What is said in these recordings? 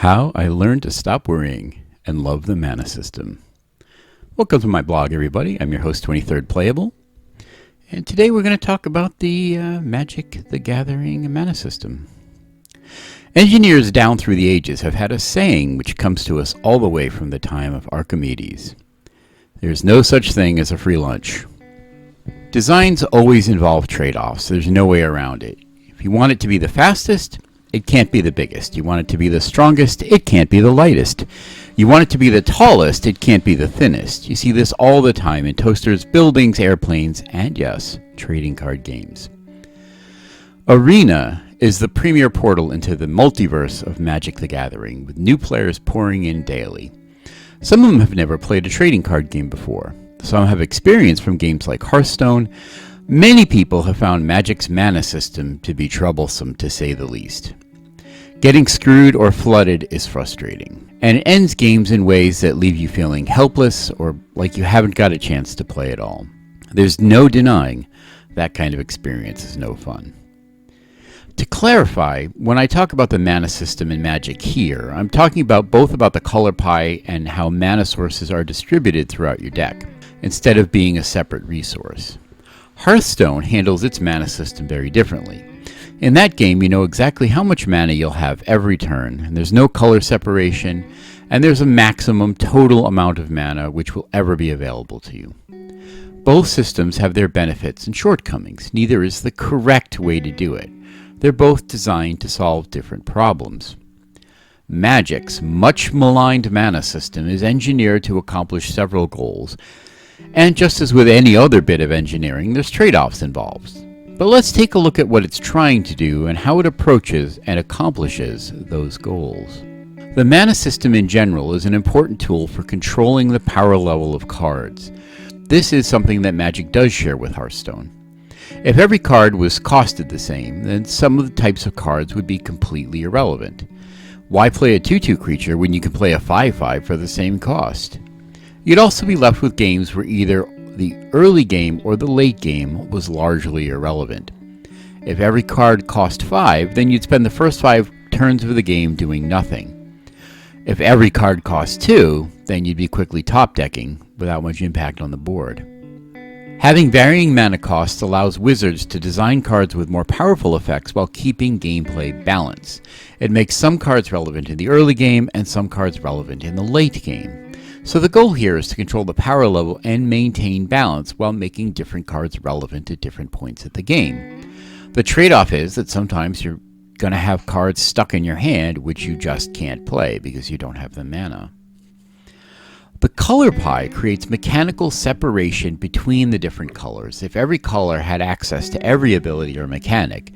How I Learned to Stop Worrying and Love the Mana System. Welcome to my blog, everybody. I'm your host, 23rd Playable. And today we're going to talk about the Magic the Gathering mana system. Engineers down through the ages have had a saying which comes to us all the way from the time of Archimedes. There's no such thing as a free lunch. Designs always involve trade-offs. There's no way around it. If you want it to be the fastest, it can't be the biggest. You want it to be the strongest, it can't be the lightest. You want it to be the tallest, it can't be the thinnest. You see this all the time in toasters, buildings, airplanes, and yes, trading card games. Arena is the premier portal into the multiverse of Magic the Gathering, with new players pouring in daily. Some of them have never played a trading card game before. Some have experience from games like Hearthstone. Many people have found Magic's mana system to be troublesome, to say the least. Getting screwed or flooded is frustrating, and it ends games in ways that leave you feeling helpless or like you haven't got a chance to play at all. There's no denying that kind of experience is no fun. To clarify, when I talk about the mana system in Magic here, I'm talking about both about the color pie and how mana sources are distributed throughout your deck, instead of being a separate resource. Hearthstone handles its mana system very differently. In that game, you know exactly how much mana you'll have every turn, and there's no color separation, and there's a maximum total amount of mana which will ever be available to you. Both systems have their benefits and shortcomings. Neither is the correct way to do it. They're both designed to solve different problems. Magic's much maligned mana system is engineered to accomplish several goals, and just as with any other bit of engineering, there's trade-offs involved. But let's take a look at what it's trying to do and how it approaches and accomplishes those goals. The mana system in general is an important tool for controlling the power level of cards. This is something that Magic does share with Hearthstone. If every card was costed the same, then some of the types of cards would be completely irrelevant. Why play a 2/2 creature when you can play a 5/5 for the same cost? You'd also be left with games where either the early game or the late game was largely irrelevant. If every card cost 5, then you'd spend the first 5 turns of the game doing nothing. If every card cost 2, then you'd be quickly top-decking without much impact on the board. Having varying mana costs allows wizards to design cards with more powerful effects while keeping gameplay balance. It makes some cards relevant in the early game and some cards relevant in the late game. So the goal here is to control the power level and maintain balance while making different cards relevant at different points of the game. The trade-off is that sometimes you're going to have cards stuck in your hand which you just can't play because you don't have the mana. The color pie creates mechanical separation between the different colors. If every color had access to every ability or mechanic,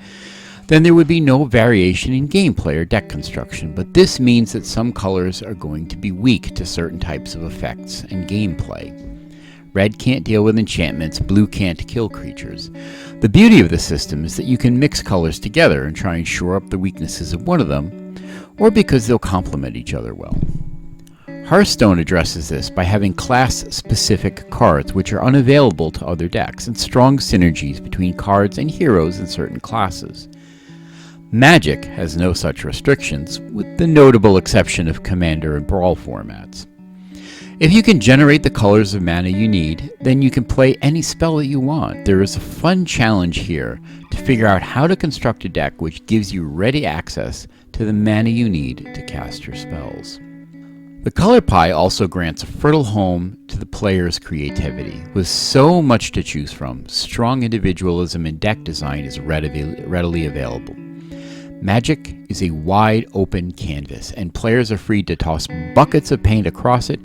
then there would be no variation in gameplay or deck construction, but this means that some colors are going to be weak to certain types of effects and gameplay. Red can't deal with enchantments, blue can't kill creatures. The beauty of the system is that you can mix colors together and try and shore up the weaknesses of one of them, or because they'll complement each other well. Hearthstone addresses this by having class-specific cards which are unavailable to other decks, and strong synergies between cards and heroes in certain classes. Magic has no such restrictions, with the notable exception of Commander and Brawl formats. If you can generate the colors of mana you need, then you can play any spell that you want. There is a fun challenge here to figure out how to construct a deck which gives you ready access to the mana you need to cast your spells. The color pie also grants a fertile home to the player's creativity. With so much to choose from, strong individualism in deck design is readily available. Magic is a wide open canvas, and players are free to toss buckets of paint across it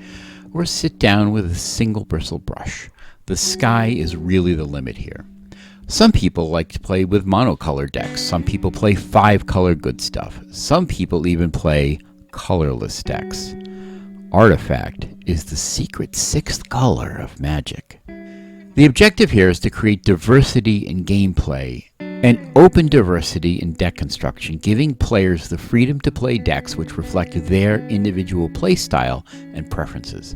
or sit down with a single bristle brush. The sky is really the limit here. Some people like to play with monocolored decks. Some people play 5-color good stuff. Some people even play colorless decks. Artifact is the secret 6th color of Magic. The objective here is to create diversity in gameplay and open diversity in deck construction, giving players the freedom to play decks which reflect their individual playstyle and preferences.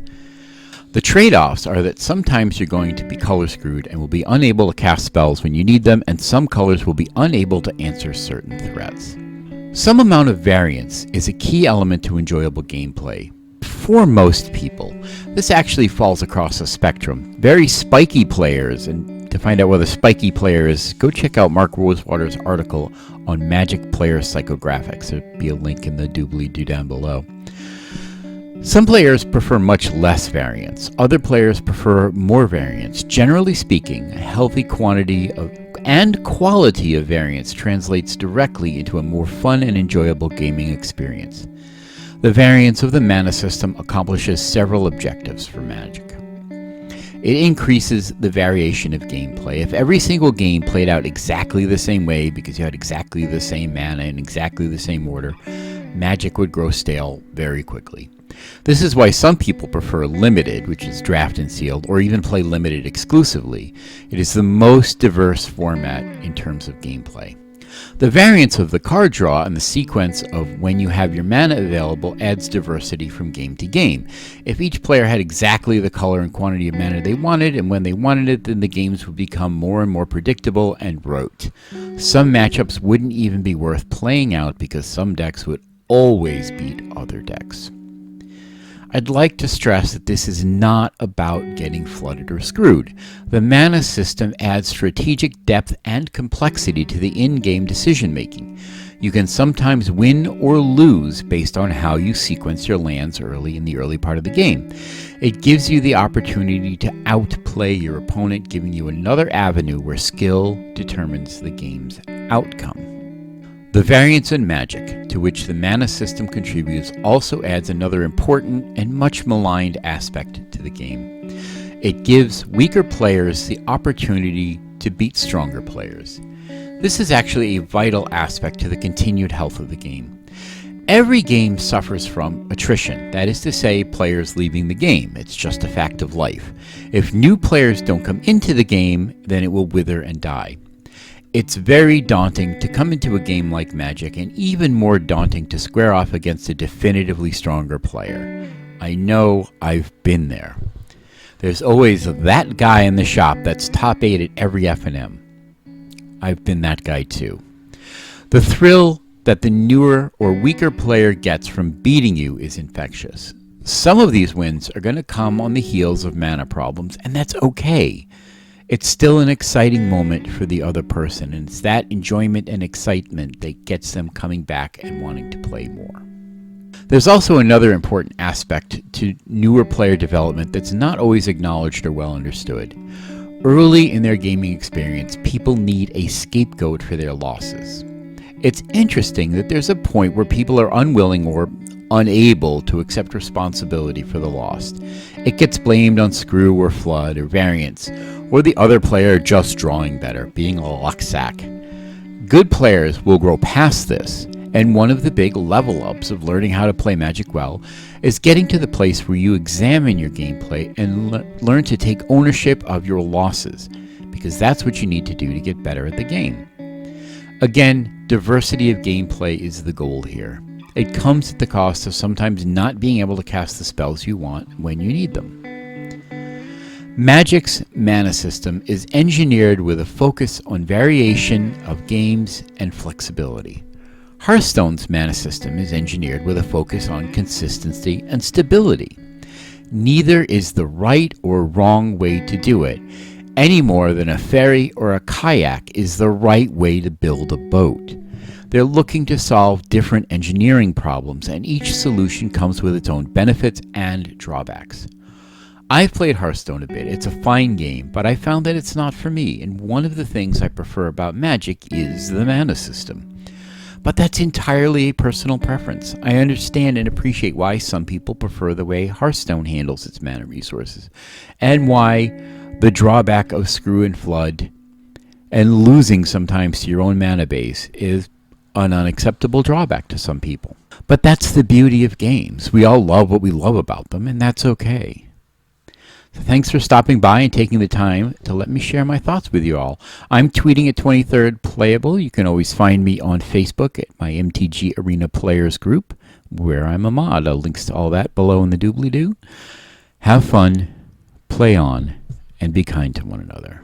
The trade-offs are that sometimes you're going to be color screwed and will be unable to cast spells when you need them, and some colors will be unable to answer certain threats. Some amount of variance is a key element to enjoyable gameplay. For most people, this actually falls across a spectrum. Very spiky players, and to find out what a spiky player is, go check out Mark Rosewater's article on Magic Player Psychographics. There'll be a link in the doobly-doo down below. Some players prefer much less variance. Other players prefer more variance. Generally speaking, a healthy quantity and quality of variance translates directly into a more fun and enjoyable gaming experience. The variance of the mana system accomplishes several objectives for Magic. It increases the variation of gameplay. If every single game played out exactly the same way because you had exactly the same mana in exactly the same order, Magic would grow stale very quickly. This is why some people prefer Limited, which is draft and sealed, or even play Limited exclusively. It is the most diverse format in terms of gameplay. The variance of the card draw and the sequence of when you have your mana available adds diversity from game to game. If each player had exactly the color and quantity of mana they wanted, and when they wanted it, then the games would become more and more predictable and rote. Some matchups wouldn't even be worth playing out because some decks would always beat other decks. I'd like to stress that this is not about getting flooded or screwed. The mana system adds strategic depth and complexity to the in-game decision-making. You can sometimes win or lose based on how you sequence your lands early in the early part of the game. It gives you the opportunity to outplay your opponent, giving you another avenue where skill determines the game's outcome. The variance in Magic, to which the mana system contributes, also adds another important and much maligned aspect to the game. It gives weaker players the opportunity to beat stronger players. This is actually a vital aspect to the continued health of the game. Every game suffers from attrition, that is to say, players leaving the game. It's just a fact of life. If new players don't come into the game, then it will wither and die. It's very daunting to come into a game like Magic, and even more daunting to square off against a definitively stronger player. I know, I've been there. There's always that guy in the shop that's top 8 at every F&M. I've been that guy too. The thrill that the newer or weaker player gets from beating you is infectious. Some of these wins are going to come on the heels of mana problems, and that's okay. It's still an exciting moment for the other person, and it's that enjoyment and excitement that gets them coming back and wanting to play more. There's also another important aspect to newer player development that's not always acknowledged or well understood. Early in their gaming experience, people need a scapegoat for their losses. It's interesting that there's a point where people are unwilling or unable to accept responsibility for the loss. It gets blamed on screw or flood or variance, or the other player just drawing better, being a luck sack. Good players will grow past this, and one of the big level ups of learning how to play Magic well is getting to the place where you examine your gameplay and learn to take ownership of your losses, because that's what you need to do to get better at the game. Again, diversity of gameplay is the goal here. It comes at the cost of sometimes not being able to cast the spells you want when you need them. Magic's mana system is engineered with a focus on variation of games and flexibility. Hearthstone's mana system is engineered with a focus on consistency and stability. Neither is the right or wrong way to do it, any more than a ferry or a kayak is the right way to build a boat. They're looking to solve different engineering problems, and each solution comes with its own benefits and drawbacks. I've played Hearthstone a bit. It's a fine game, but I found that it's not for me, and one of the things I prefer about Magic is the mana system. But that's entirely a personal preference. I understand and appreciate why some people prefer the way Hearthstone handles its mana resources, and why the drawback of screw and flood and losing sometimes to your own mana base is an unacceptable drawback to some people. But that's the beauty of games. We all love what we love about them, and that's okay. So thanks for stopping by and taking the time to let me share my thoughts with you all. I'm tweeting at 23rd Playable. You can always find me on Facebook at my MTG Arena Players group, where I'm a mod. Links to all that below in the doobly-doo. Have fun, play on, and be kind to one another.